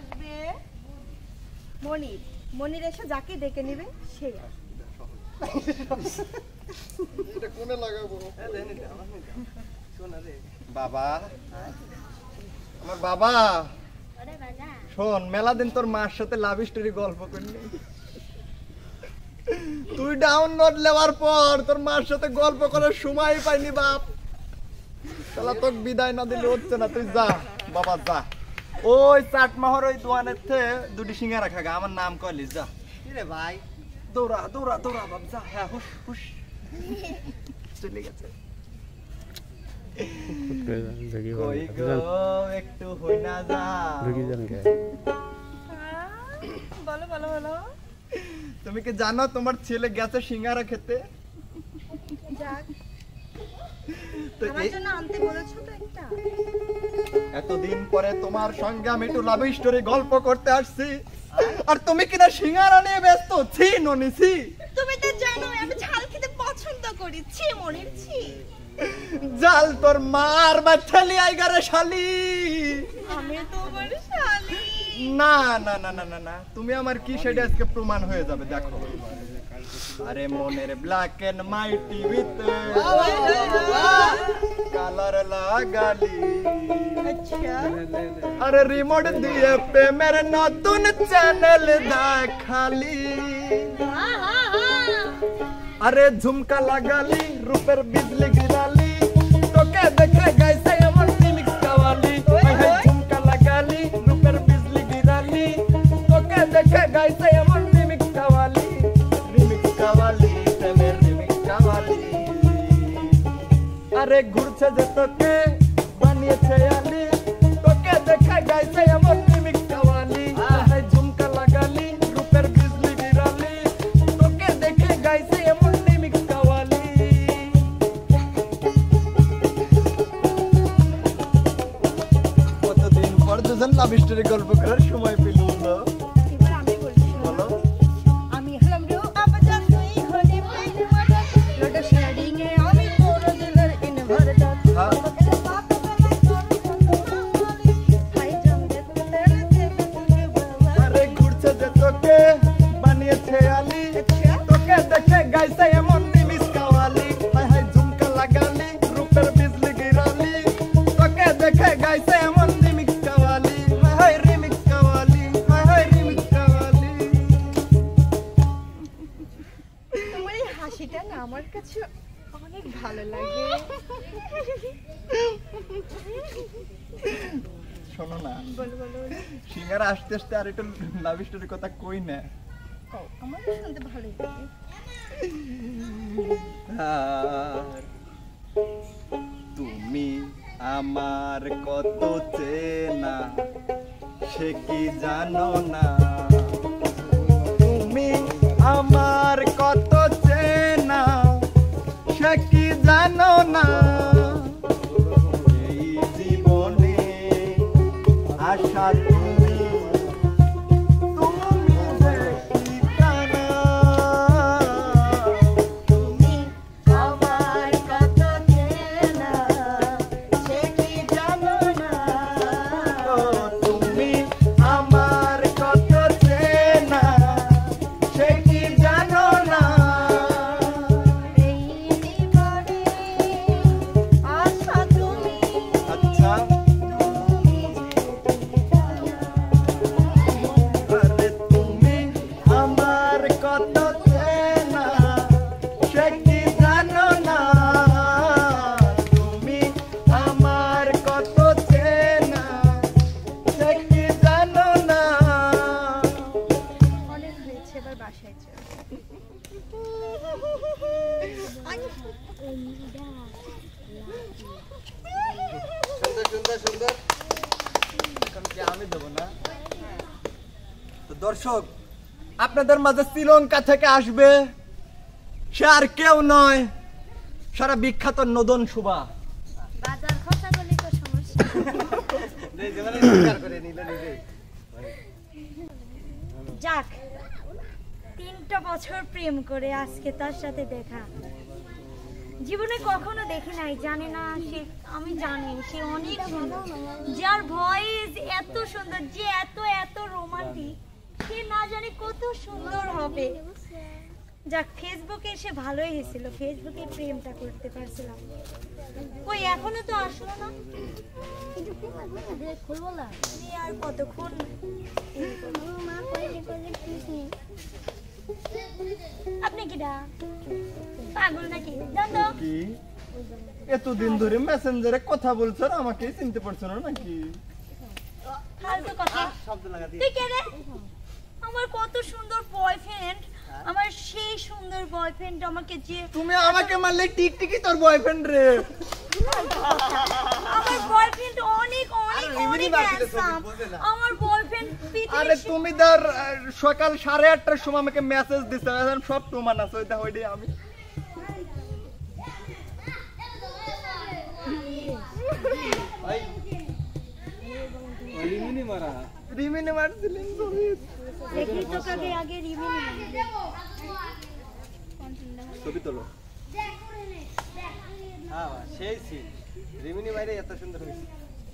আসবে মনির। মনির এসে যাকে ডেকে নেবে সেই আসবে। এটা কোনে লাগাবো? বাবা, আমার বাবা শোন, মেলা দিন তোর মার সাথে লাভ স্টোরি গল্প করলি। তুই ডাউনলোড নেওয়ার পর তোর মার সাথে গল্প করার সময় পাইনি বাপ। তাহলে তোকে বিদায় না দিলে হচ্ছে না, তুই যা বাবা যা। ওই চাটমাহর ওই দোয়ানের থেকে দুটি সিঙ্গারা খাগা, আমার নাম কইলি যা। রে ভাই দৌড়া দৌড়া দৌড়া বাপ যা। হ্যাঁ হুশ হুশ চলে গেছে। কই গো একটু হই না যা। বলো বলো বলো। তুমি কি জানো তোমার ছেলে গেছে সিঙ্গারা খেতে? যাক, আমার জন্য আনতে বলেছো তো একটা। এতদিন পরে তোমার সঙ্গে আমি একটু লাভ স্টোরি গল্প করতে আসছি, আর তুমি কিনা সিঙ্গারা নিয়ে ব্যস্ত। ছি ননি ছি। তুমি তো জানো আমি ঝাল খেতে পছন্দ করি। ছি মনির ছি। জাল তোর মার বাচ্চালি আইগারে শালি। আমি তোমার শালি। না না না না না না, তুমি আমার কি সেটা আজকে প্রমাণ হয়ে যাবে দেখো। আরে মনের ব্ল্যাক এন্ড হোয়াইট টিভিতে কালার লাগালি। আচ্ছা, আরে রিমোট দিয়ে প্রেমের নতুন চ্যানেল দেখালি। আরে ঝুমকা লাগালি, রূপের বিজলি গিরালি, তোকে দেখে গাইছে আমার রিমিক্স কাওয়ালি। ঝুমকা লাগালি, রূপের বিজলি গিরালি, তোকে দেখে গাইছে আমার রিমিক্স কাওয়ালি। রিমিক্স কাওয়ালি, প্রেমের রিমিক্স কাওয়ালি। আরে ঘুরছে যে তোকে বানিয়েছে আলি, তোকে দেখে গাইছে আমার রিমিক্স কাওয়ালি। ঝুমকা লাগালি, রূপের বিজলি গিরালি, তোকে দেখে গাইছে আমার রিমিক্স কাওয়ালি। কতদিন পর দুজন লাভ স্টোরি গল্প করার সময় পেল। এবার আমি বলছি বলো। আমি হলাম রো আবাজা তুই হলি প্রেম মাদা লোটা শেডিং এ আমি তোর দিলের ইনভার্টার। আরে ঘুরছে যে তোকে বানিয়েছে আলি, তোকে দেখে গাইছে এমন রিমিক্স কাওয়ালি। হাই হাই ঝুমকা লাগালি, রূপের বিজলি গিরালি, তোকে দেখে গাইছে এমন remix qawwali. High high remix qawwali, high high remix qawwali. তোমার এই হাসিটা না আমার কাছে অনেক ভালো লাগে। শোনো না, বলো বলো। সিঙ্গারা আসতে আসতে আর একটু লাভ স্টোরির কথা কই না। আমার শুনতে ভালোই লাগে। আর তুমি আমার কত চেনা সে কি জানো না। তুমি আমার কত চেনা সে কি জানো না। এই জীবনে আশা তুমি, তুমি যে ঠিকানা। তুমি আমার কত চেনা সে কি জানো না। তুমি আমার কত চেনা সে কি জানো না। এই জীবনে আশা তুমি, আচ্ছা তুমি যে ঠিকানা। আরে তুমি আমার কত চেনা সে কি জানো না। তুমি আমার কত চেনা সে কি জানো না। অনেক হয়েছে, এবার বাসায় চল। সুন্দর সুন্দর সুন্দর। এখন কি আমি দেবো না? তো দর্শক, আপনাদের মাঝে শ্রীলঙ্কা থেকে আসবে সে আর কেউ নয়, সারা বিখ্যাত নদন শুভা। বাজার খরচা করলে তো সমস্যা। যাক, 3টা বছর প্রেম করে আজকে তার সাথে দেখা। জীবনে কখনো দেখি নাই, জানি না সে, আমি জানি সে অনেক সুন্দর, যার ভয়েস এত সুন্দর, যে এত এত রোমান্টিক, সে না জানি কত সুন্দর হবে। যাক, ফেসবুকে এসে ভালোই হয়েছিল, ফেসবুকে প্রেমটা করতে পারছিলাম। ওই এখনো তো আসলো না, আর কতক্ষণ। আপনি কিডা পাগল নাকি? জানো কি এতদিন ধরে মেসেঞ্জারে কথা বলছো আর আমাকে চিনতে পারছো না নাকি? ফালতু কথা। তুই কে রে? আমার কত সুন্দর বয়ফ্রেন্ড, আমার সেই সুন্দর বয়ফ্রেন্ড আমাকে যে। তুমি আমাকে মারলে টিকটিকি তোর বয়ফ্রেন্ড রে। আমার বয়ফ্রেন্ড অনেক অনেক অনেক হ্যান্ডসাম। আমার বয়ফ্রেন্ড আরে তুমি ধর সকাল 8:30টার সময় আমাকে মেসেজ দিছো, এখন সব প্রমাণ আছে, ওইটা হইডি আমি। রিমিনি মারছিলেন তুমি? দেখি তো কাকে আগে রিমিনি ছবি তোলো। হ্যাঁ সেই সিন রিমিনি বাইরে এত সুন্দর হয়েছে।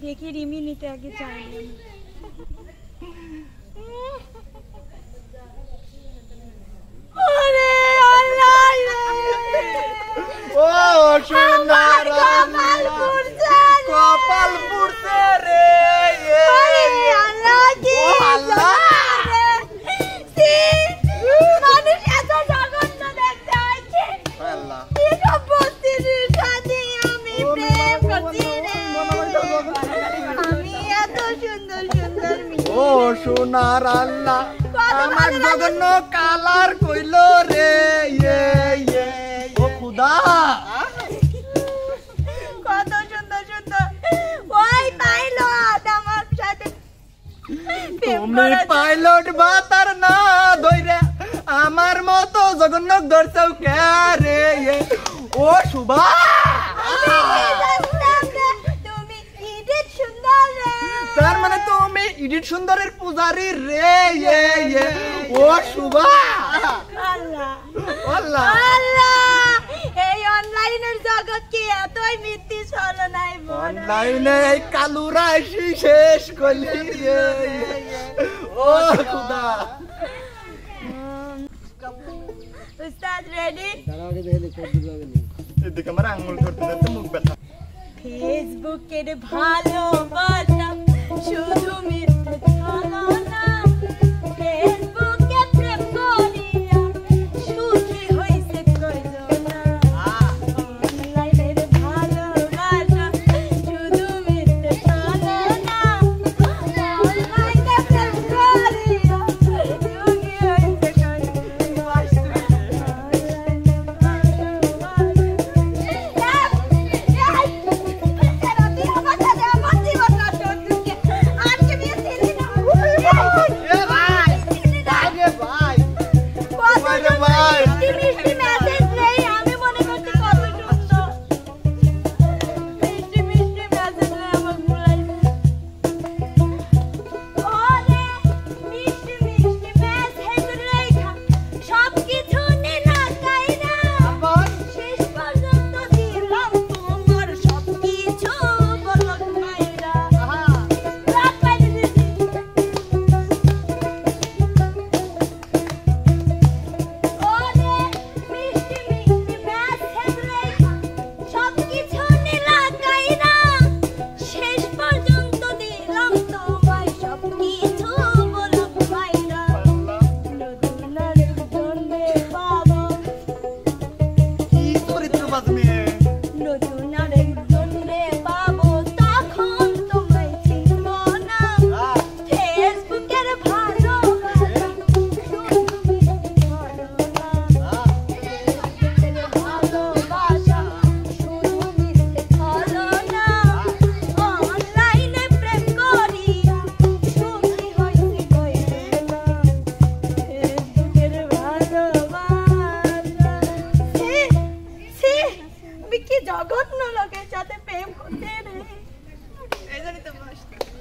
দেখি রিমিনিতে আগে চাই। আরে আল্লাহ ও সোনার কপাল পুড়ছে রে। আল্লাহ কি আল্লাহ মানুষ এত জঘন্য দেখতে হয়েছে। আল্লাহ আমি প্রেম করছি রে, আমি এত সুন্দর সুন্দর ও সোনার আল্লাহ আমার জঘন্য কালার কইল রে। ও খুদা কত সুন্দর সুন্দর ওই পাইলট আমার সাথে তুমি পাইলট বা তার না ধইরে আমার মতো জঘন্য ধরছাও কে রে? ও শুভা তুমি ইডিট সুন্দর রে। তার মানে তুমি ইডিট সুন্দরের পূজারি রে। ও শুভা আল্লাহ আল্লাহ আল্লাহ, এই অনলাইনের জগৎ কি এতই মিথ্যি ছলনায় ভরা? অনলাইনে এই কালুরা এসে শেষ করলি রে। ও খুদা উস্তাদ রেডি? এদিকে আমার আঙুল ধরতে ধরতে মুখ ব্যথা। ফেসবুকের ভালোবাসা শুধু মিথ্যে ছলনা, ফেসবুকে প্রেম করিয়া সুখী হইছে কয়জনা। অনলাইনের ভালোবাসা শুধু মিথ্যে ছলনা, অনলাইনে প্রেম করিয়া সুখী হইছে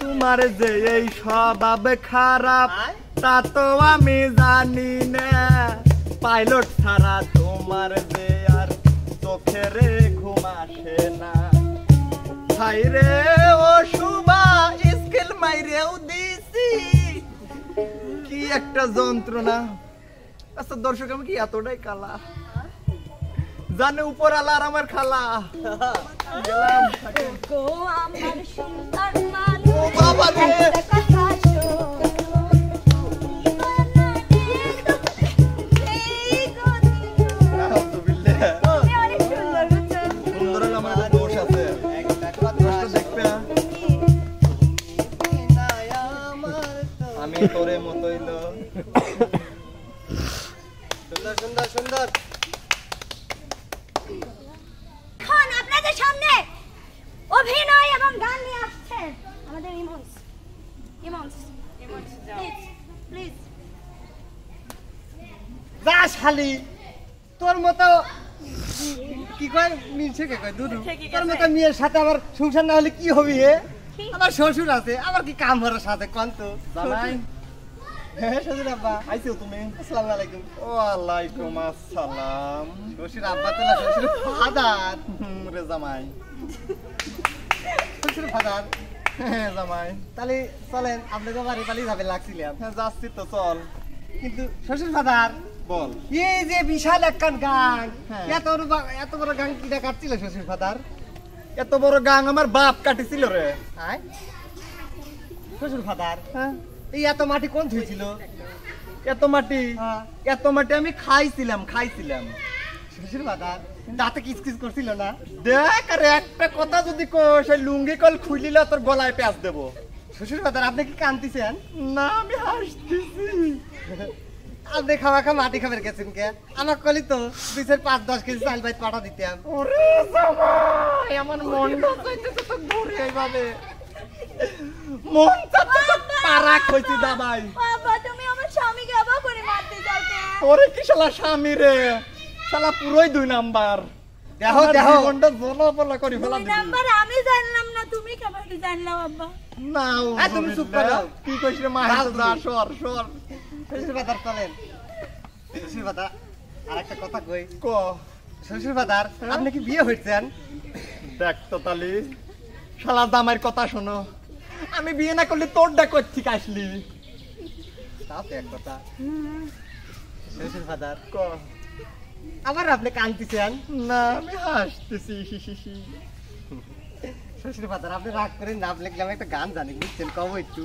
তোমার যে এই স্বভাব খারাপ তা তো আমি জানি না। পাইলট ছাড়া তোমার যে আর চোখের ঘুম আসে না। হাই রে ও শুভা স্কিল মাইরেও দিছি, একটা যন্ত্রণা। আচ্ছা দর্শক, আমি কি এতটাই কালা? জানে উপর আলা আর আমার খালা। গেলাম। গো আমার সুন্দর ও মানুষ, বাবা রে। একটা কথা শোনো। এই গো আলহামদুলিল্লাহ। তুমি অনেক সুন্দর বুঝছো? সুন্দর হলে আমার একটা দোষ আছে। একটা কথা দোষটা দেখবে না? নাই আমার তো। আমি তোরে মতই লো। সুন্দর সুন্দর সুন্দর। এখন আপনাদের সামনে অভিনয় এবং গান নিয়ে আসছেন আমাদের ইমন্স। প্লিজ যা শালি, তোর মতো কি কয় মিলছে কে কয় দুদু, তোর মতো মেয়ের সাথে আমার সংসার না হলে কি হবি হে? আমার শ্বশুর আছে, আমার কি কাম হওয়ার সাথে কোন তো জামাই, হ্যাঁ শ্বশুর আব্বা। আইছো তুমি? আসসালামু আলাইকুম। ওয়ালাইকুম আসসালাম। শ্বশুর আব্বা তো না, শ্বশুর ফাদার। রে জামাই। শ্বশুর ফাদার। হ্যাঁ জামাই। তাহলে চলেন, আপনাকে বাড়ি পালিয়ে যাবে লাগছিলাম, হ্যাঁ যাচ্ছি তো, চল। কিন্তু শ্বশুর ফাদার বল। এই যে বিশাল একখান গাং, হ্যাঁ। এত বড় গাং কিটা কাটছিল শ্বশুর ফাদার? এত বড় গাং আমার বাপ কাটিছিল রে। আয় শ্বশুর ফাদার, হ্যাঁ। এই এত মাটি কোন থুইছিল? এত মাটি, হ্যাঁ। এত মাটি আমি খাইছিলাম। শ্বশুর ফাদার দাঁতে কিচকিচ করছিল না? দেখ, আর একটা কথা যদি কোস, ওই লুঙ্গি কল খুলিলে তোর গলায় পেঁচ দেবো। শ্বশুর ফাদার আপনি কি কান্দিছেন? না, আমি হাসতেছি। আপনি খাওয়া মাটি খাবার গেছেন কে? আমার কলি তো 2-5-10 কেজি চাল বাইত পাঠা দিতাম। ওরে জামাই, আমার মনটা চাইতেছে তো ঘুরে এইভাবে। মন চাচ্ছে তো পারাক হইছি দাবাই। বাবা, তুমি আমার স্বামীকে আবার করে মারতে চাও কেন? ওরে কি শালা স্বামী রে, শালা পুরোই 2 নাম্বার। দেখো আমার দেখো, জীবনটা জলাপলা করে ফেলা দুই দিবি। নাম্বার আমি জানলাম না, তুমি কেমন জানলাম আব্বা? না, তুমি চুপ করো। কি কইছ রে মা? যা সর সর। শ্বশুর ফাদার চলেন। শ্বশুর ফাদার আর একটা কথা কই। ক শ্বশুর ফাদার আপনি কি বিয়ে হইছেন? দেখ তো তালি, শালা দামার কথা শোনো। আমি বিয়ে না করলে তোর ডাক ঠিক আসলি। তাও তো এক কথা। শ্বশুর ফাদার ক আবার আপনি কান্দিছেন? না, আমি হাসতেছি। শ্বশুর ফাদার আপনি রাগ করেন না, আপনি আমি একটা গান জানি, বুঝছেন? কব একটু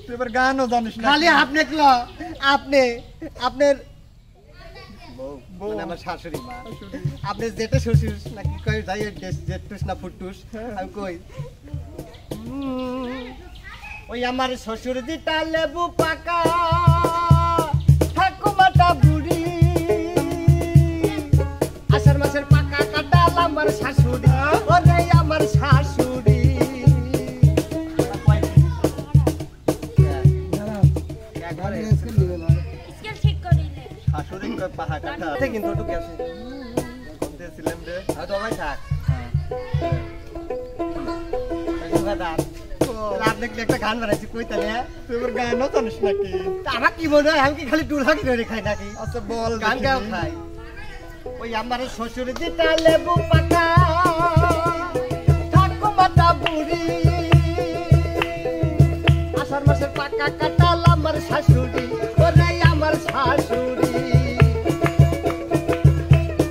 তুই এবার গানও জানিস না? খালি আপনি আপনার বউ। মানে আমার শাশুড়ি মা, আপনি যেটা শ্বশুর নাকি কই যাই জেঠুস না ফুটুস, আমি কই ওই আমার শ্বশুর দিটা লেবু পাকা, ঠাকুমাটা বুড়ি, আষাঢ় মাসের পাকা কাটাল আমার শাশুড়ি, ওরে আমার শাশুড়ি। স্কেল ঠিক করিলে শাশুড়ি কয় পাহা কাটা। কিন্তু ওটুকু আছে, দিয়েছিলাম রে। হয়তো ভাই থাক। হ্যাঁ। শ্বশুর ফাদার আপনি কি একটা গান বানাইছি কই তাহলে? তুই এবার গানও জানিস নাকি? তা আমার কি মনে হয় আমি কি খালি টুলহাকি ধরে খাই নাকি? আচ্ছা বল গান দেখি। গাও খাই। ওই আমার শ্বশুর দিটা লেবু পাকা, ঠাকুমাটা বুড়ি, আষাঢ় মাসের পাকা কাটাল আমার শাশুড়ি, ওরে আমার শাশুড়ি।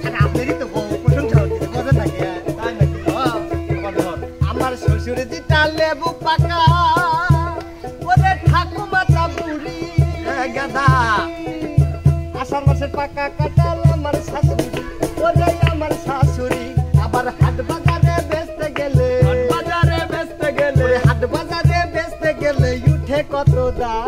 আর আপনারই তো বউ প্রশংসা হচ্ছে, বোঝেন নাকি? তাই নাকি? হ্যাঁ। আবার ধর। আমার শ্বশুর দিটা লেবু পাকা, ওরে ঠাকুমাটা বুড়ি, গাধা। আষাঢ় মাসের পাকা কাটাল আমার শাশুড়ি, ওরে আমার শাশুড়ি। আবার হাট বাজারে বেচতে গেলে, বাজারে বেচতে গেলে ওরে হাট বাজারে বেচতে গেলে উঠে কত দাম।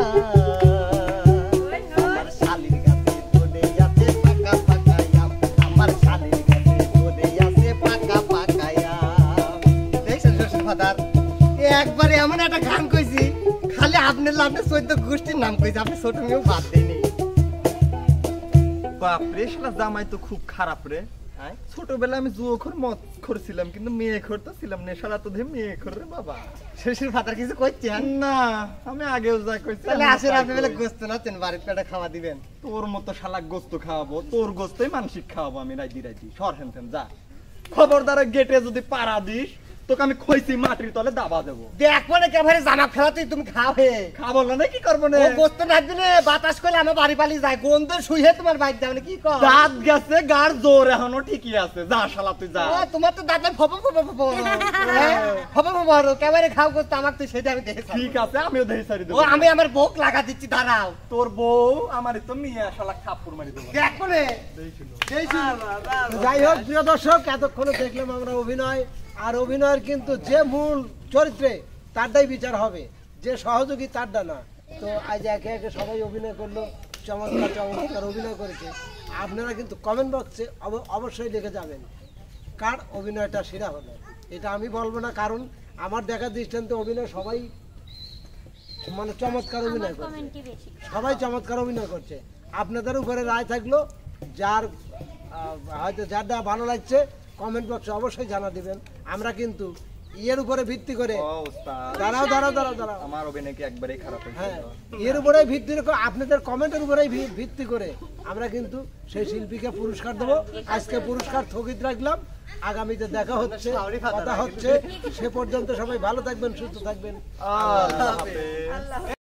আমার শালির গাছে ধরে আছে পাকা পাকা আম, আমার শালির গাছে ধরে আছে পাকা পাকা আম। দেখছেন শ্বশুর ফাদার, একবারে এমন একটা গান কইছি, খালি আপনার লাভে 14 গোষ্ঠীর নাম কইছি, আপনি ছোট মেয়েও বাদ দেয়নি। বাপরে, শালা জামাই তো খুব খারাপ রে। হ্যাঁ? ছোটবেলায় আমি জুয়োখোর মদ করছিলাম, কিন্তু মেয়ে খোর তো ছিলাম না। শালা তো ধে মেয়ে খোর রে বাবা। শ্বশুর ফাদার কিছু কইছেন? না, আমি আগেও যা কইছি। তাহলে আমি আসেন, তাই আপনি বলে কই। গোস্ত নাচ্ছেন, বাড়ির পেটে খাওয়া দিবেন। তোর মতো শালা গোস্ত খাওয়াবো, তোর গোস্তই মানসিক খাওয়াবো আমি রাইদি রাইদি। সর হেন যা। খবরদার গেটে যদি পাড়া দিস, তোকে আমি খইছি মাটির তলে দাবা দেবো। দেখ মানে কেভারে জানা ফেলাতেই তুমি খাবে। খাবো না কি করবো না? ও গোস্ত না দিলে বাতাস করলে আমার বাড়ি পালিয়ে যায়, গন্ধ শুয়ে তোমার বাইক যাবে কি কর? দাঁত গেছে, গার জোর এখনো ঠিকই আছে। যা শালা তুই যা। তোমার তো দাঁতের ফপো ফপো ফপো ফপো ফপো কেভারে খাও গোস্ত আমার তো সেটা আমি দেখেছি। ঠিক আছে, আমিও দেই সারি দেবো। ও আমি আমার বউক লাগা দিচ্ছি, দাঁড়াও। তোর বউ আমারই তো মিয়া, শালা থাপ্পড় মারি দেবো। দেখ মানে যাই হোক প্রিয় দর্শক, এতক্ষণে দেখলাম আমরা অভিনয়, আর অভিনয়ের কিন্তু যে মূল চরিত্রে তারটাই বিচার হবে, যে সহযোগী তারটা না। তো আজ একে একে সবাই অভিনয় করলো, চমৎকার চমৎকার অভিনয় করেছে। আপনারা কিন্তু কমেন্ট বক্সে অবশ্যই লিখে যাবেন কার অভিনয়টা সেরা হলো। এটা আমি বলবো না, কারণ আমার দেখা দৃষ্টান্তে অভিনয় সবাই মানে চমৎকার অভিনয় করছে, সবাই চমৎকার অভিনয় করছে। আপনাদের উপরে রায় থাকলো, যার হয়তো যারটা ভালো লাগছে কমেন্ট বক্সে অবশ্যই জানা দিবেন। আমরা কিন্তু এর উপরে ভিত্তি করে দাঁড়াও দাঁড়াও দাঁড়াও দাঁড়াও আমার অভিনয় কি একবারেই খারাপ হয়েছে? হ্যাঁ, এর উপরে ভিত্তি করে, আপনাদের কমেন্টের উপরেই ভিত্তি করে আমরা কিন্তু সেই শিল্পীকে পুরস্কার দেবো। আজকে পুরস্কার স্থগিত রাখলাম, আগামীতে দেখা হচ্ছে, কথা হচ্ছে। সে পর্যন্ত সবাই ভালো থাকবেন, সুস্থ থাকবেন। আল্লাহ হাফেজ।